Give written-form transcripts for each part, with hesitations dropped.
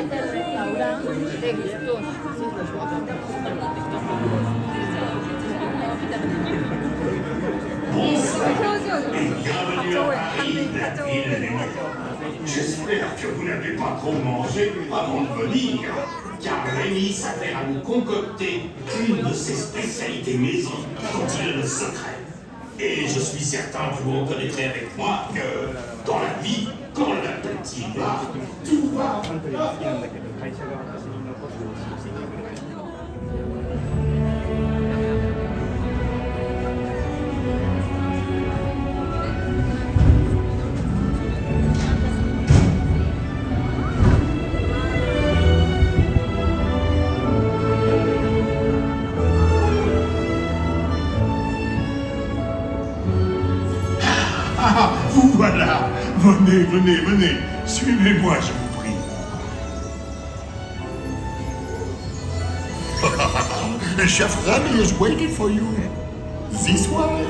este restaurante de gustos. J'espère que vous n'avez pas trop mangé avant de venir, car Rémi s'appelle à nous concocter une de ses spécialités maison dont il est le secret. Et je suis certain que vous reconnaîtrez avec moi que dans la vie, quand l'appétit va, tout va. Vous voilà. Venez, venez, venez. Suivez-moi, je vous prie. Chef Remy is waiting for you. This way.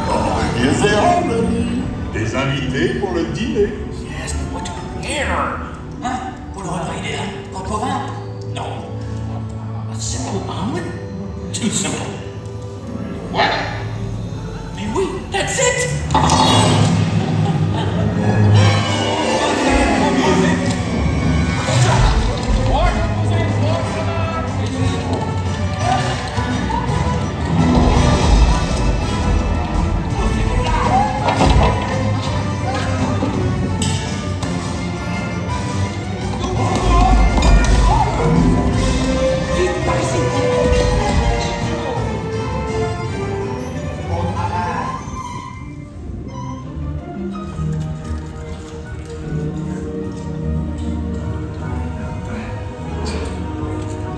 Oh, here's the Remy. Des invités pour le dîner. Yes, but what to prepare? Hein? Pour le repas idéal? Pas pour vin? Non. A simple omelet? Too simple. What? Mais oui, that's it!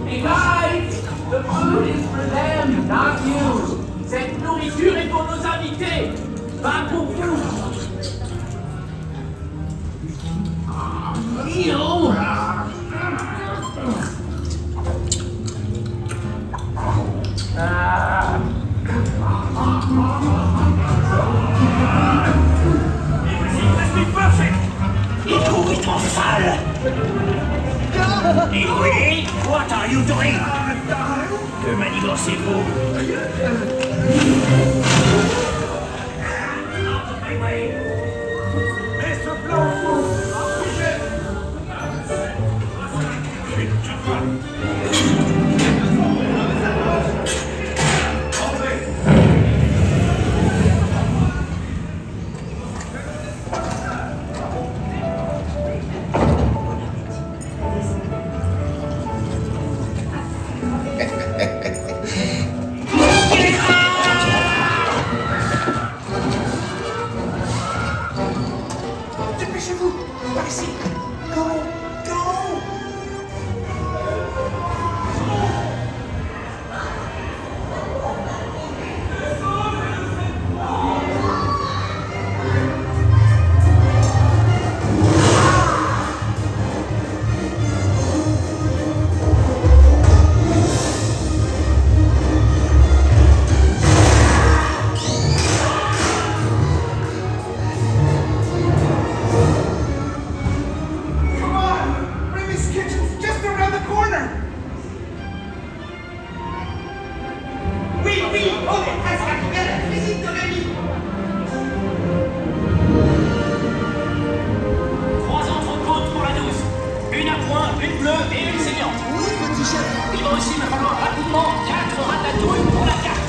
Hey guys, the food is for them, not you. Cette nourriture est pour nos invités, pas pour vous. Yo! Il trouve étant sale! Hey, what are you doing? Que manigancez-vous? Dépêchez-vous, par ici. Go, go! Come on! Remy's kitchen's just around the corner! Oui, oui! On est presque arrivé à la cuisine de Rémy! 3 entrecôtes pour la douce. Une à point, une bleue et une saignante. Oui, petit chef! Il va aussi me falloir rapidement 4 ratatouilles pour la carte.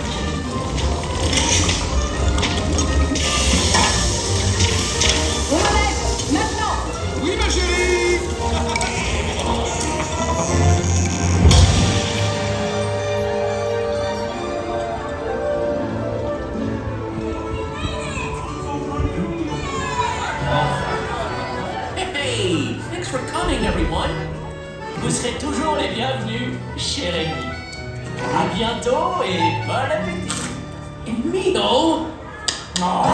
On enlève, maintenant. Oui, ma chérie! Hey, thanks for coming, everyone. Vous serez toujours les bienvenus chez Rémi. À bientôt et bon appétit. Mio! Oh.